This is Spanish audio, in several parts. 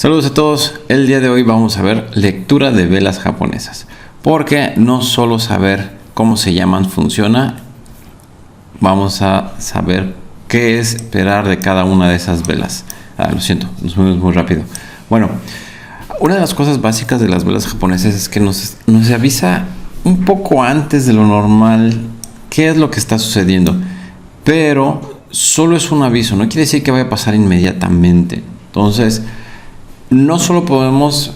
Saludos a todos, el día de hoy vamos a ver lectura de velas japonesas, porque no solo saber cómo se llaman funciona, vamos a saber qué esperar de cada una de esas velas. Lo siento, nos fuimos muy rápido. Bueno, una de las cosas básicas de las velas japonesas es que nos avisa un poco antes de lo normal qué es lo que está sucediendo, pero solo es un aviso, no quiere decir que vaya a pasar inmediatamente. Entonces, no solo podemos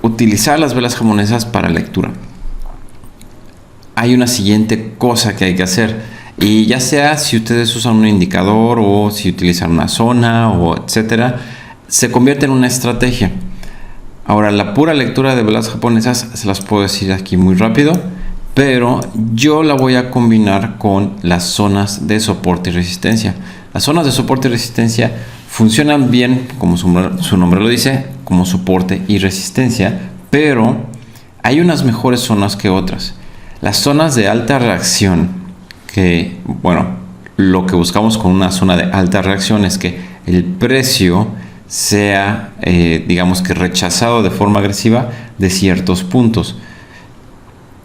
utilizar las velas japonesas para lectura. Hay una siguiente cosa que hay que hacer, y ya sea si ustedes usan un indicador o si utilizan una zona o etcétera, se convierte en una estrategia. Ahora, la pura lectura de velas japonesas se las puedo decir aquí muy rápido, pero yo la voy a combinar con las zonas de soporte y resistencia. Las zonas de soporte y resistencia funcionan bien, como su nombre lo dice, como soporte y resistencia, pero hay unas mejores zonas que otras. Las zonas de alta reacción, que bueno, lo que buscamos con una zona de alta reacción es que el precio sea, digamos que rechazado de forma agresiva de ciertos puntos.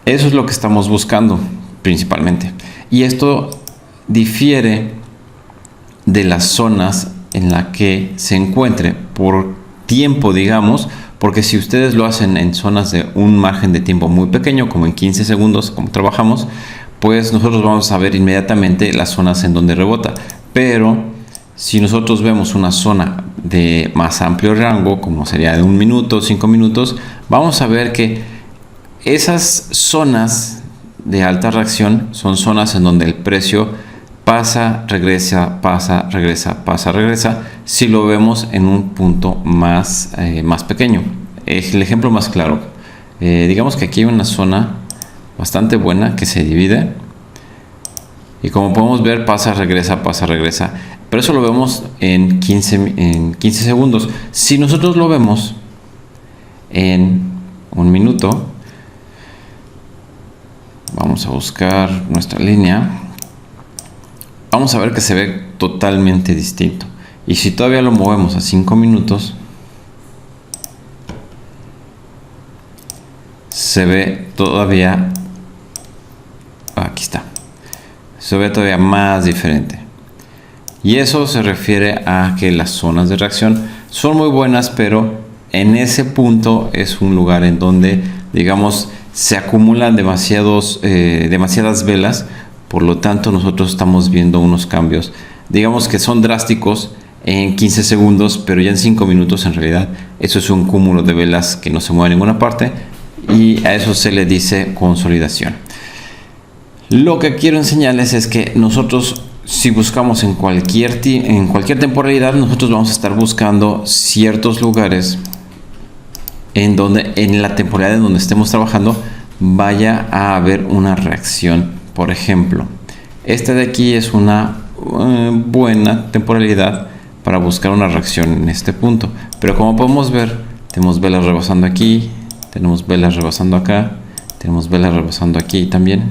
Eso es lo que estamos buscando principalmente. Y esto difiere de las zonas en la que se encuentre por tiempo, digamos, porque si ustedes lo hacen en zonas de un margen de tiempo muy pequeño, como en 15 segundos, como trabajamos, pues nosotros vamos a ver inmediatamente las zonas en donde rebota. Pero si nosotros vemos una zona de más amplio rango, como sería de 1 minuto, 5 minutos, vamos a ver que esas zonas de alta reacción son zonas en donde el precio pasa, regresa, pasa, regresa, pasa, regresa, si lo vemos en un punto más pequeño. Es el ejemplo más claro. Digamos que aquí hay una zona bastante buena que se divide y como podemos ver pasa, regresa, pero eso lo vemos en 15 segundos. Si nosotros lo vemos en 1 minuto, vamos a buscar nuestra línea, vamos a ver que se ve totalmente distinto. Y si todavía lo movemos a 5 minutos, se ve todavía, aquí está, se ve todavía más diferente. Y eso se refiere a que las zonas de reacción son muy buenas, pero en ese punto es un lugar en donde, digamos, se acumulan demasiadas velas. Por lo tanto, nosotros estamos viendo unos cambios, digamos que son drásticos en 15 segundos, pero ya en 5 minutos en realidad eso es un cúmulo de velas que no se mueve a ninguna parte, y a eso se le dice consolidación. Lo que quiero enseñarles es que nosotros, si buscamos en cualquier temporalidad, nosotros vamos a estar buscando ciertos lugares en donde en la temporalidad en donde estemos trabajando vaya a haber una reacción. Por ejemplo, esta de aquí es una buena temporalidad para buscar una reacción en este punto, pero como podemos ver, tenemos velas rebasando aquí, tenemos velas rebasando acá, tenemos velas rebasando aquí también.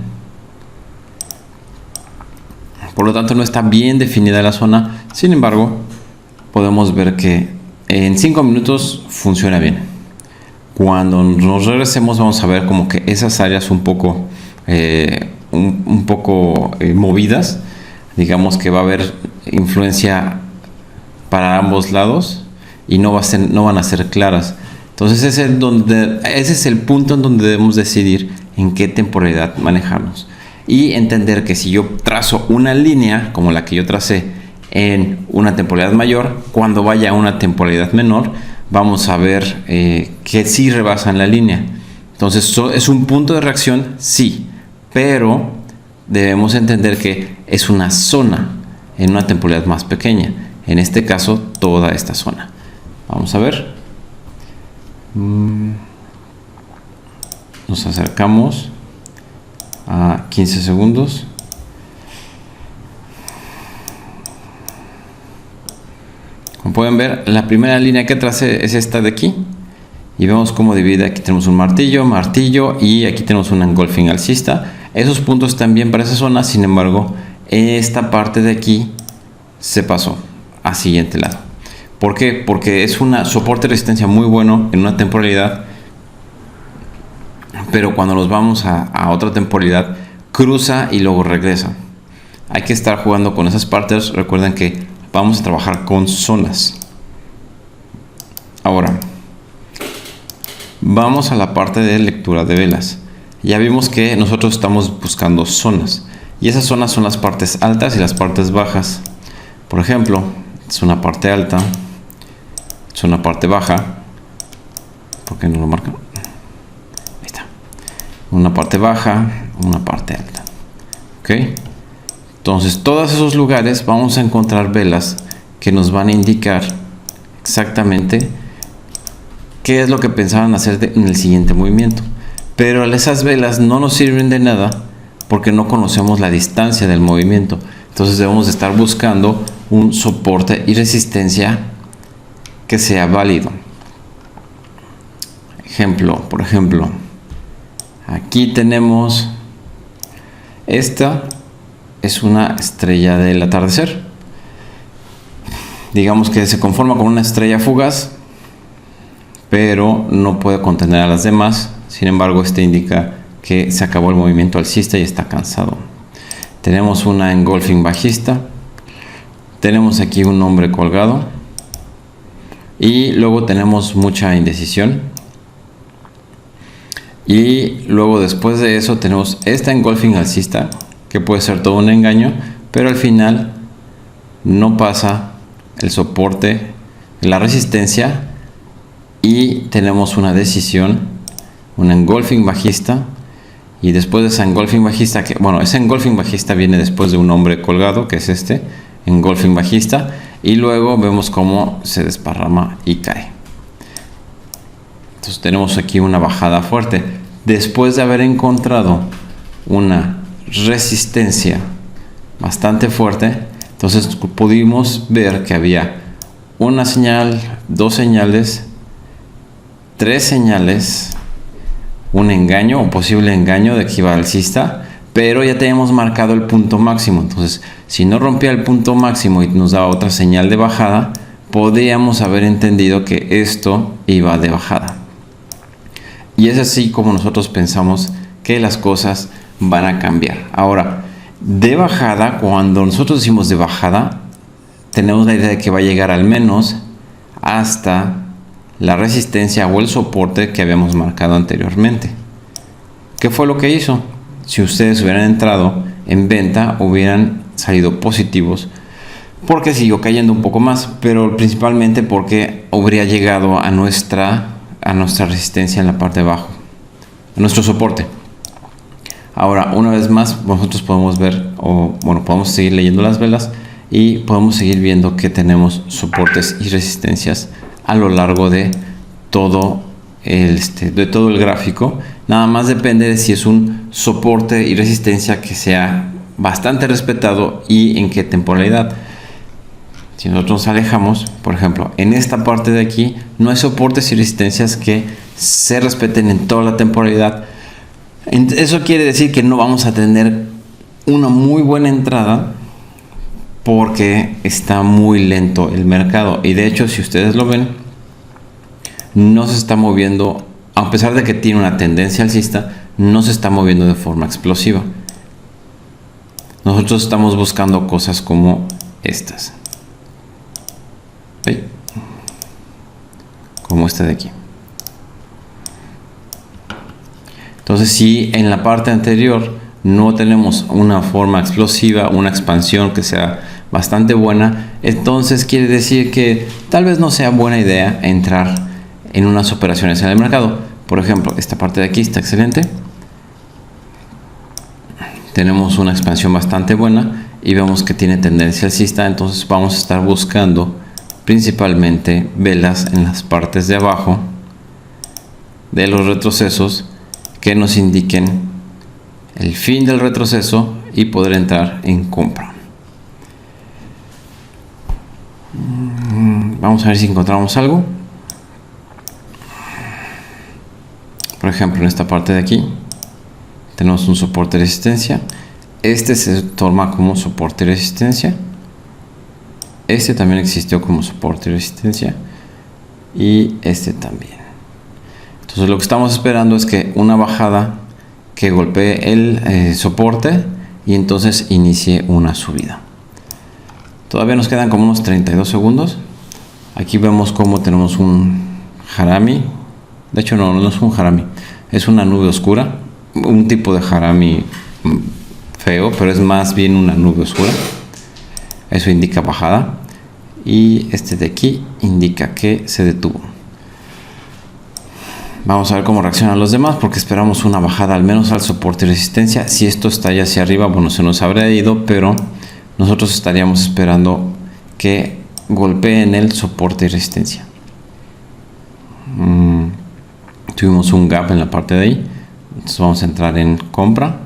Por lo tanto, no está bien definida la zona. Sin embargo, podemos ver que en 5 minutos funciona bien. Cuando nos regresemos vamos a ver como que esas áreas un poco movidas, digamos que va a haber influencia para ambos lados y no van a ser claras. Entonces ese es el punto en donde debemos decidir en qué temporalidad manejarnos y entender que si yo trazo una línea como la que yo tracé en una temporalidad mayor, cuando vaya a una temporalidad menor vamos a ver que sí rebasan la línea. Entonces es un punto de reacción, sí, pero debemos entender que es una zona en una temporalidad más pequeña, en este caso toda esta zona. Vamos a ver, nos acercamos a 15 segundos. Como pueden ver, la primera línea que tracé es esta de aquí y vemos cómo divide. Aquí tenemos un martillo y aquí tenemos un engolfing alcista. Esos puntos están bien para esa zona, sin embargo esta parte de aquí se pasó a siguiente lado. ¿Por qué? Porque es un soporte de resistencia muy bueno en una temporalidad, pero cuando nos vamos a otra temporalidad cruza y luego regresa. Hay que estar jugando con esas partes. Recuerden que vamos a trabajar con zonas. Ahora vamos a la parte de lectura de velas. Ya vimos que nosotros estamos buscando zonas, y esas zonas son las partes altas y las partes bajas. Por ejemplo, es una parte alta, es una parte baja. ¿Por qué no lo marcan? Ahí está. Una parte baja, una parte alta. ¿Ok? Entonces, todos esos lugares vamos a encontrar velas que nos van a indicar exactamente qué es lo que pensaban hacer en el siguiente movimiento. Pero esas velas no nos sirven de nada porque no conocemos la distancia del movimiento. Entonces debemos de estar buscando un soporte y resistencia que sea válido. Por ejemplo, aquí tenemos, esta es una estrella del atardecer. Digamos que se conforma con una estrella fugaz, pero no puede contener a las demás. Sin embargo, este indica que se acabó el movimiento alcista y está cansado. Tenemos una engulfing bajista. Tenemos aquí un hombre colgado. Y luego tenemos mucha indecisión. Y luego después de eso tenemos esta engulfing alcista, que puede ser todo un engaño, pero al final no pasa el soporte, la resistencia, y tenemos una decisión, una engulfing bajista. Y después de esa engulfing bajista, esa engulfing bajista viene después de un hombre colgado, que es este engulfing bajista, y luego vemos cómo se desparrama y cae. Entonces tenemos aquí una bajada fuerte después de haber encontrado una resistencia bastante fuerte. Entonces pudimos ver que había una señal, dos señales, tres señales, un engaño o posible engaño de que iba alcista, pero ya teníamos marcado el punto máximo. Entonces, si no rompía el punto máximo y nos daba otra señal de bajada, podríamos haber entendido que esto iba de bajada. Y es así como nosotros pensamos que las cosas van a cambiar. Ahora, de bajada, cuando nosotros decimos de bajada, tenemos la idea de que va a llegar al menos hasta la resistencia o el soporte que habíamos marcado anteriormente. ¿Qué fue lo que hizo? Si ustedes hubieran entrado en venta, hubieran salido positivos, porque siguió cayendo un poco más, pero principalmente porque habría llegado a nuestra resistencia en la parte de abajo, a nuestro soporte. Ahora, una vez más, nosotros podemos ver, podemos seguir leyendo las velas y podemos seguir viendo que tenemos soportes y resistencias a lo largo de todo el gráfico. Nada más depende de si es un soporte y resistencia que sea bastante respetado y en qué temporalidad. Si nosotros nos alejamos, por ejemplo, en esta parte de aquí no hay soportes y resistencias que se respeten en toda la temporalidad. Eso quiere decir que no vamos a tener una muy buena entrada porque está muy lento el mercado. Y de hecho, si ustedes lo ven, no se está moviendo, a pesar de que tiene una tendencia alcista, no se está moviendo de forma explosiva. Nosotros estamos buscando cosas como estas. ¿Sí? Como esta de aquí. Entonces, si en la parte anterior no tenemos una forma explosiva, una expansión que sea bastante buena, entonces quiere decir que tal vez no sea buena idea entrar en unas operaciones en el mercado. Por ejemplo, esta parte de aquí está excelente. Tenemos una expansión bastante buena y vemos que tiene tendencia alcista. Entonces vamos a estar buscando principalmente velas en las partes de abajo de los retrocesos que nos indiquen el fin del retroceso y poder entrar en compra. Vamos a ver si encontramos algo. Por ejemplo, en esta parte de aquí tenemos un soporte de resistencia. Este se toma como soporte de resistencia. este también existió como soporte y resistencia, y este también. Entonces lo que estamos esperando es que una bajada que golpee el soporte y entonces inicie una subida. Todavía nos quedan como unos 32 segundos. Aquí vemos cómo tenemos un harami. De hecho no es un harami, es una nube oscura, un tipo de harami feo, pero es más bien una nube oscura. Eso indica bajada, y este de aquí indica que se detuvo. Vamos a ver cómo reaccionan los demás, porque esperamos una bajada al menos al soporte y resistencia. Si esto está ya hacia arriba, bueno, se nos habría ido, pero nosotros estaríamos esperando que golpeen el soporte y resistencia. Tuvimos un gap en la parte de ahí, entonces vamos a entrar en compra.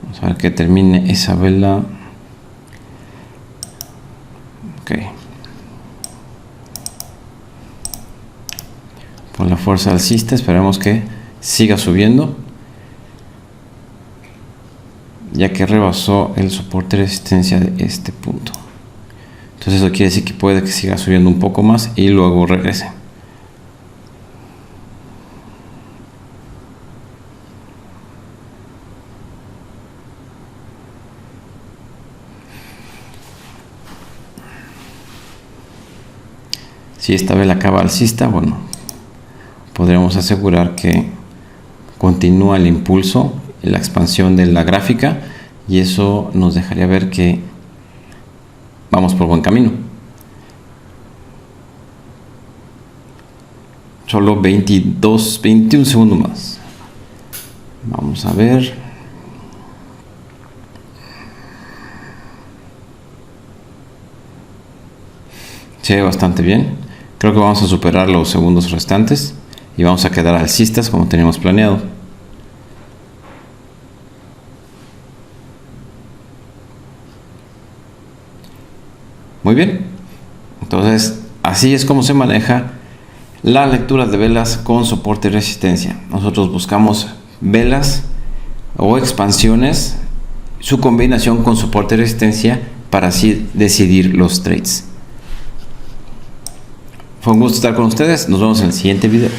Vamos a ver que termine esa vela. Ok. Por la fuerza alcista esperemos que siga subiendo, ya que rebasó el soporte de resistencia de este punto. Entonces eso quiere decir que puede que siga subiendo un poco más y luego regrese. Si esta vela acaba alcista, bueno, podríamos asegurar que continúa el impulso y la expansión de la gráfica, y eso nos dejaría ver que vamos por buen camino. Solo 21 segundos más. Vamos a ver. Se ve bastante bien. Creo que vamos a superar los segundos restantes y vamos a quedar alcistas como teníamos planeado. Muy bien. Entonces, así es como se maneja la lectura de velas con soporte y resistencia. Nosotros buscamos velas o expansiones, su combinación con soporte y resistencia, para así decidir los trades. Fue un gusto estar con ustedes. Nos vemos en el siguiente video.